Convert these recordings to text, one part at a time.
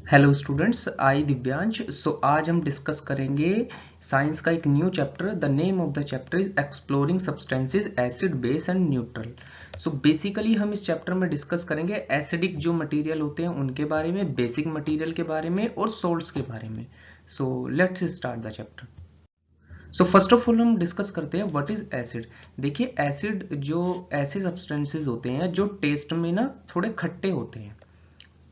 Hello students, आई दिव्यांश। आज हम discuss करेंगे साइंस का एक new chapter. The name of the chapter is exploring substances acid, base and neutral. Basically हम इस चैप्टर में डिस्कस करेंगे एसिडिक जो मटेरियल होते हैं उनके बारे में, बेसिक मटेरियल के बारे में और सोल्ट्स के बारे में। Let's start the chapter. First of all हम डिस्कस करते हैं व्हाट इज एसिड। देखिए, एसिड जो ऐसे सब्सटेंसेस होते हैं जो टेस्ट में ना थोड़े खट्टे होते हैं।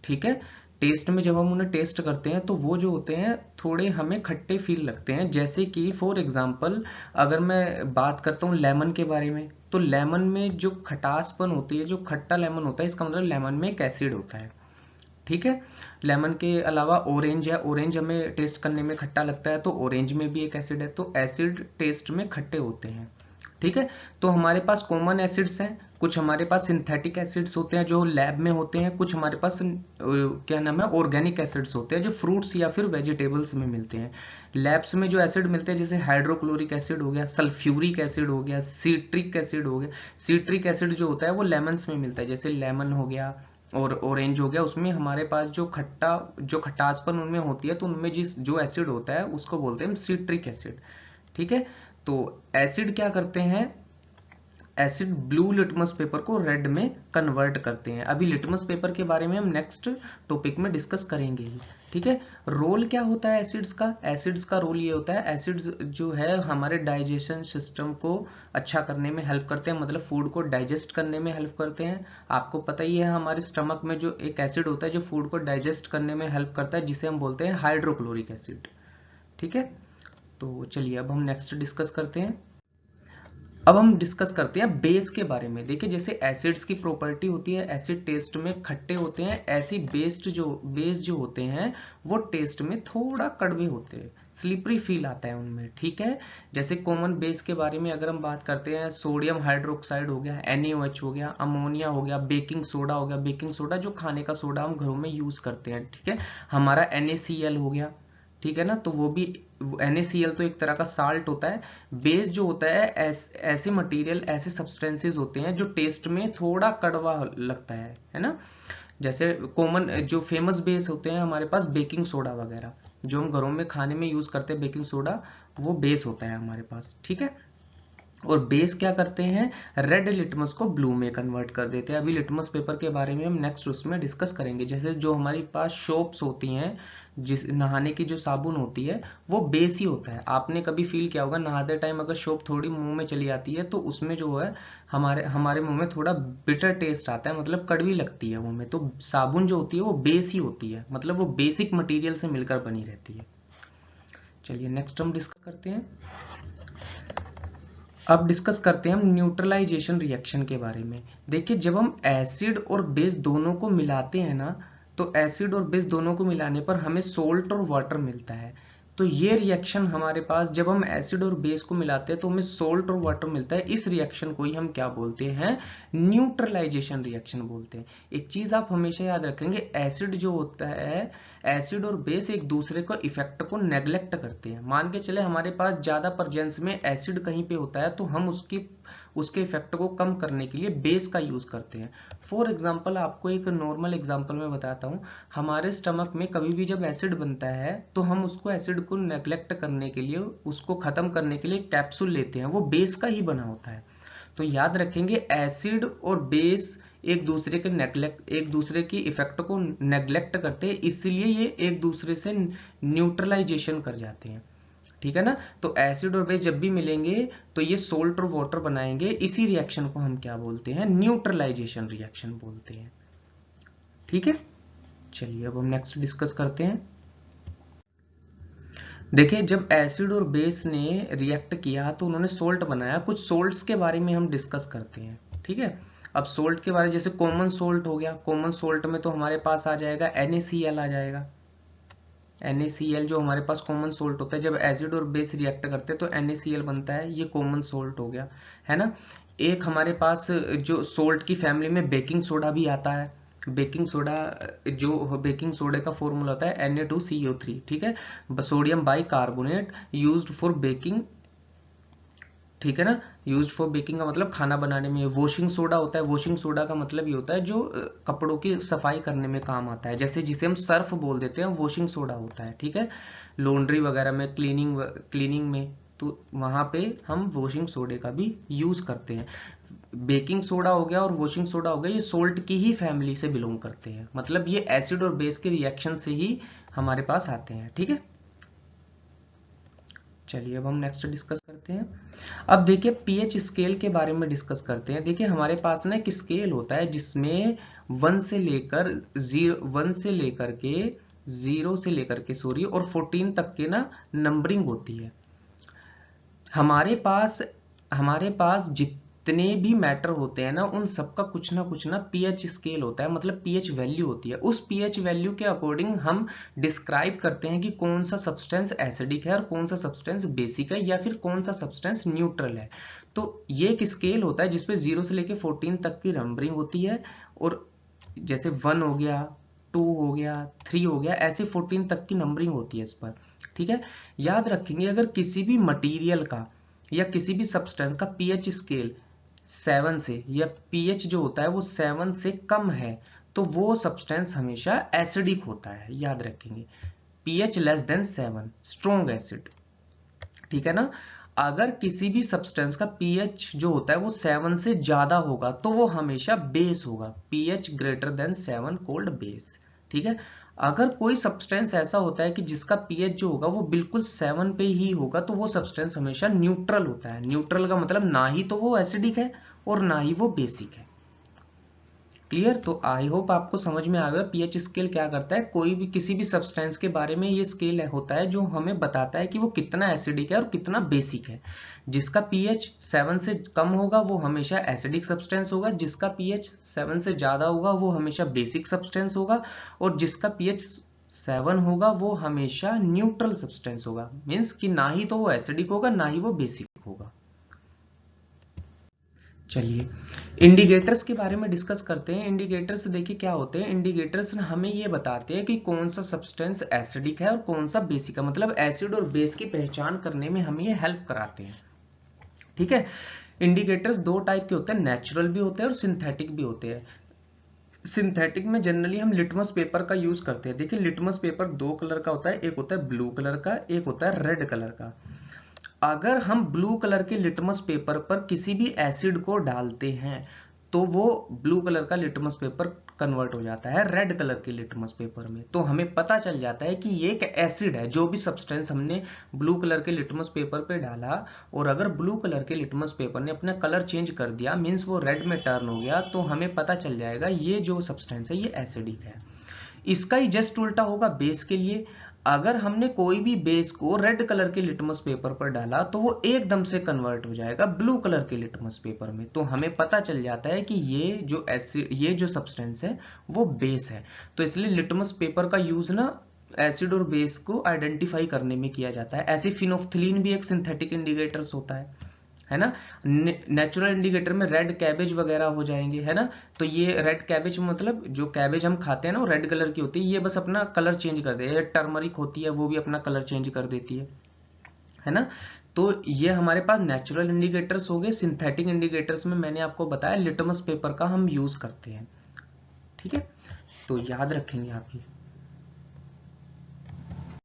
ठीक है, टेस्ट में जब हम उन्हें टेस्ट करते हैं तो वो जो होते हैं थोड़े हमें खट्टे फील लगते हैं। जैसे कि फॉर एग्जांपल अगर मैं बात करता हूँ लेमन के बारे में, तो लेमन में जो खटासपन होती है, जो खट्टा लेमन होता है, इसका मतलब लेमन में एक एसिड होता है। ठीक है, लेमन के अलावा ऑरेंज है, ऑरेंज हमें टेस्ट करने में खट्टा लगता है तो ऑरेंज में भी एक एसिड है। तो एसिड टेस्ट में खट्टे होते हैं। ठीक है, तो हमारे पास कॉमन एसिड्स हैं, कुछ हमारे पास सिंथेटिक एसिड्स होते हैं जो लैब में होते हैं, कुछ हमारे पास क्या नाम है ऑर्गेनिक एसिड्स होते हैं जो फ्रूट्स या फिर वेजिटेबल्स में मिलते हैं। लैब्स में जो एसिड मिलते हैं जैसे हाइड्रोक्लोरिक एसिड हो गया, सल्फ्यूरिक एसिड हो गया, सीट्रिक एसिड हो गया। सीट्रिक एसिड जो होता है वो लेमन्स में मिलता है, जैसे लेमन हो गया और ऑरेंज हो गया। उसमें हमारे पास जो खटासपन उनमें होती है, तो उनमें जो एसिड होता है उसको बोलते हैं सिट्रिक एसिड। ठीक है, तो एसिड क्या करते हैं, एसिड ब्लू लिटमस पेपर को रेड में कन्वर्ट करते हैं। अभी लिटमस पेपर के बारे में हम नेक्स्ट टॉपिक में डिस्कस करेंगे ही। ठीक है, रोल क्या होता है एसिड्स का। एसिड्स का रोल ये होता है, एसिड्स जो है हमारे डाइजेशन सिस्टम को अच्छा करने में हेल्प करते हैं, मतलब फूड को डाइजेस्ट करने में हेल्प करते हैं। आपको पता ही है हमारे स्टमक में जो एक एसिड होता है जो फूड को डाइजेस्ट करने में हेल्प करता है, जिसे हम बोलते हैं हाइड्रोक्लोरिक एसिड। ठीक है, तो चलिए अब हम नेक्स्ट डिस्कस करते हैं। अब हम डिस्कस करते हैं बेस के बारे में। देखिए, जैसे एसिड्स की प्रॉपर्टी होती है एसिड टेस्ट में खट्टे होते हैं, ऐसी बेस जो होते हैं वो टेस्ट में थोड़ा कड़वे होते हैं, स्लिपरी फील आता है उनमें। ठीक है, जैसे कॉमन बेस के बारे में अगर हम बात करते हैं, सोडियम हाइड्रोक्साइड हो गया, NaOH हो गया, अमोनिया हो गया, बेकिंग सोडा हो गया। बेकिंग सोडा जो खाने का सोडा हम घरों में यूज करते हैं। ठीक है, हमारा NaCl हो गया। ठीक है ना, तो वो भी NaCl तो एक तरह का साल्ट होता है। बेस जो होता है ऐसे मटेरियल, ऐसे सब्सटेंसेस होते हैं जो टेस्ट में थोड़ा कड़वा लगता है ना। जैसे कॉमन जो फेमस बेस होते हैं हमारे पास, बेकिंग सोडा वगैरह जो हम घरों में खाने में यूज करते हैं, बेकिंग सोडा वो बेस होता है हमारे पास। ठीक है, और बेस क्या करते हैं, रेड लिटमस को ब्लू में कन्वर्ट कर देते हैं। अभी लिटमस पेपर के बारे में हम नेक्स्ट उसमें डिस्कस करेंगे। जैसे जो हमारे पास सोप्स होती हैं, जिस नहाने की जो साबुन होती है वो बेस ही होता है। आपने कभी फील किया होगा नहाते टाइम अगर सोप थोड़ी मुंह में चली आती है तो उसमें जो है हमारे हमारे मुंह में थोड़ा बिटर टेस्ट आता है, मतलब कड़वी लगती है मुंह में। तो साबुन जो होती है वो बेस ही होती है, मतलब वो बेसिक मटेरियल से मिलकर बनी रहती है। चलिए नेक्स्ट हम डिस्कस करते हैं। अब डिस्कस करते हैं हम न्यूट्रलाइजेशन रिएक्शन के बारे में। देखिए, जब हम एसिड और बेस दोनों को मिलाते हैं ना, तो एसिड और बेस दोनों को मिलाने पर हमें सोल्ट और वाटर मिलता है। तो ये रिएक्शन हमारे पास, जब हम एसिड और बेस को मिलाते हैं तो हमें सोल्ट और वाटर मिलता है। इस रिएक्शन को ही हम क्या बोलते हैं, न्यूट्रलाइजेशन रिएक्शन बोलते हैं। एक चीज आप हमेशा याद रखेंगे, एसिड जो होता है, एसिड और बेस एक दूसरे को इफेक्ट को नेग्लेक्ट करते हैं। मान के चले हमारे पास ज्यादा प्रेजेंस में एसिड कहीं पे होता है तो हम उसके इफेक्ट को कम करने के लिए बेस का यूज करते हैं। फॉर एग्जाम्पल, आपको एक नॉर्मल एग्जाम्पल में बताता हूँ। हमारे स्टमक में कभी भी जब एसिड बनता है तो हम उसको एसिड को नेग्लेक्ट करने के लिए, उसको खत्म करने के लिए कैप्सूल लेते हैं, वो बेस का ही बना होता है। तो याद रखेंगे, एसिड और बेस एक दूसरे की इफेक्ट को नेग्लेक्ट करते हैं, इसलिए ये एक दूसरे से न्यूट्रलाइजेशन कर जाते हैं। ठीक है ना, तो एसिड और बेस जब भी मिलेंगे तो ये सोल्ट और वाटर बनाएंगे। इसी रिएक्शन को हम क्या बोलते हैं, न्यूट्रलाइजेशन रिएक्शन बोलते हैं। ठीक है, चलिए अब हम नेक्स्ट डिस्कस करते हैं। देखिए, जब एसिड और बेस ने रिएक्ट किया तो उन्होंने सोल्ट बनाया। कुछ सोल्ट्स के बारे में हम डिस्कस करते हैं। ठीक है, अब सोल्ट के बारे में, जैसे कॉमन सोल्ट हो गया। कॉमन सोल्ट में तो हमारे पास आ जाएगा NaCl आ जाएगा। NaCl जो हमारे पास कॉमन सोल्ट होता है, जब एसिड और बेस रिएक्ट करते हैं तो NaCl बनता है, ये कॉमन सोल्ट हो गया, है ना। एक हमारे पास जो सोल्ट की फैमिली में बेकिंग सोडा भी आता है। बेकिंग सोडा, जो बेकिंग सोडे का फॉर्मूला होता है Na2CO3। ठीक है, sodium by carbonate used for baking. ठीक है ना। यूज्ड फॉर बेकिंग का मतलब खाना बनाने में। वॉशिंग सोडा होता है, वॉशिंग सोडा का मतलब ये होता है जो कपड़ों की सफाई करने में काम आता है, जैसे जिसे हम सर्फ बोल देते हैं वॉशिंग सोडा होता है, ठीक है। लॉन्ड्री वगैरह में, क्लीनिंग में, तो वहां पे हम वॉशिंग सोडे का भी यूज करते हैं। बेकिंग सोडा हो गया और वॉशिंग सोडा हो गया, ये सोल्ट की ही फैमिली से बिलोंग करते हैं, मतलब ये एसिड और बेस के रिएक्शन से ही हमारे पास आते हैं, ठीक है। चलिए अब हम नेक्स्ट डिस्कस करते हैं। अब देखिए पीएच स्केल के बारे में डिस्कस करते हैं। देखिए हमारे पास ना एक स्केल होता है जिसमें 1 से लेकर 0 से लेकर के सॉरी और 14 तक के ना नंबरिंग होती है। हमारे पास जितने भी मैटर होते हैं ना उन सबका कुछ ना पीएच स्केल होता है, मतलब पीएच वैल्यू होती है। उस पीएच वैल्यू के अकॉर्डिंग हम डिस्क्राइब करते हैं कि कौन सा सब्सटेंस एसिडिक है और कौन सा सब्सटेंस बेसिक है या फिर कौन सा सब्सटेंस न्यूट्रल है। तो ये एक स्केल होता है जिसपे 0 से लेकर 14 तक की नंबरिंग होती है, और जैसे 1 हो गया, 2 हो गया, 3 हो गया, ऐसे 14 तक की नंबरिंग होती है इस पर, ठीक है। याद रखेंगे अगर किसी भी मटेरियल का या किसी भी सब्सटेंस का पीएच स्केल 7 से, या पीएच जो होता है वो 7 से कम है, तो वो सब्सटेंस हमेशा एसिडिक होता है। याद रखेंगे pH less than 7 strong acid, ठीक है ना। अगर किसी भी सब्सटेंस का पीएच जो होता है वो 7 से ज्यादा होगा तो वो हमेशा बेस होगा, pH greater than 7 cold base, ठीक है। अगर कोई सब्सटेंस ऐसा होता है कि जिसका पीएच जो होगा वो बिल्कुल 7 पे ही होगा तो वो सब्सटेंस हमेशा न्यूट्रल होता है। न्यूट्रल का मतलब ना ही तो वो एसिडिक है और ना ही वो बेसिक है। क्लियर। तो आई होप आपको समझ में आ गया पीएच स्केल क्या करता है। कोई भी किसी भी सब्सटेंस के बारे में ये स्केल होता है जो हमें बताता है कि वो कितना एसिडिक है और कितना बेसिक है। जिसका पीएच 7 से कम होगा वो हमेशा एसिडिक सब्सटेंस होगा, जिसका पीएच 7 से ज्यादा होगा वो हमेशा बेसिक सब्सटेंस होगा, और जिसका पीएच 7 होगा वो हमेशा न्यूट्रल सब्सटेंस होगा। मीन्स कि ना ही तो वो एसिडिक होगा ना ही वो बेसिक होगा। चलिए इंडिकेटर्स के बारे में डिस्कस करते हैं। इंडिकेटर्स देखिए क्या होते हैं। इंडिकेटर्स हमें ये बताते हैं कि कौन सा सब्सटेंस एसिडिक है और कौन सा बेसिक है, मतलब एसिड और बेस की पहचान करने में हमें ये हेल्प कराते हैं, ठीक है। इंडिकेटर्स दो टाइप के होते हैं, नेचुरल भी होते हैं और सिंथेटिक भी होते हैं। सिंथेटिक में जनरली हम लिटमस पेपर का यूज करते हैं। देखिए लिटमस पेपर दो कलर का होता है, एक होता है ब्लू कलर का, एक होता है रेड कलर का। अगर हम ब्लू कलर के लिटमस पेपर पर किसी भी एसिड को डालते हैं तो वो ब्लू कलर का लिटमस पेपर कन्वर्ट हो जाता है रेड कलर के लिटमस पेपर में। तो हमें पता चल जाता है कि ये एक एसिड है, जो भी सब्सटेंस हमने ब्लू कलर के लिटमस पेपर पे डाला, और अगर ब्लू कलर के लिटमस पेपर ने अपना कलर चेंज कर दिया, मीन्स वो रेड में टर्न हो गया, तो हमें पता चल जाएगा ये जो सब्सटेंस है ये एसिडिक है। इसका ही जस्ट उल्टा होगा बेस के लिए। अगर हमने कोई भी बेस को रेड कलर के लिटमस पेपर पर डाला तो वो एकदम से कन्वर्ट हो जाएगा ब्लू कलर के लिटमस पेपर में, तो हमें पता चल जाता है कि ये जो सब्सटेंस है वो बेस है। तो इसलिए लिटमस पेपर का यूज ना एसिड और बेस को आइडेंटिफाई करने में किया जाता है। ऐसे फिनोफ्थिलीन भी एक सिंथेटिक इंडिकेटर्स होता है ना। नेचुरल इंडिकेटर में रेड कैबेज वगैरह हो जाएंगे, है ना। तो ये रेड कैबेज मतलब जो कैबेज हम खाते हैं ना वो रेड कलर की होती है, ये बस अपना कलर चेंज कर देती है। टर्मरिक होती है वो भी अपना कलर चेंज कर देती है ना। तो ये हमारे पास नेचुरल इंडिकेटर्स हो गए। सिंथेटिक इंडिकेटर्स में मैंने आपको बताया लिटमस पेपर का हम यूज करते हैं, ठीक है। तो याद रखेंगे आप ये।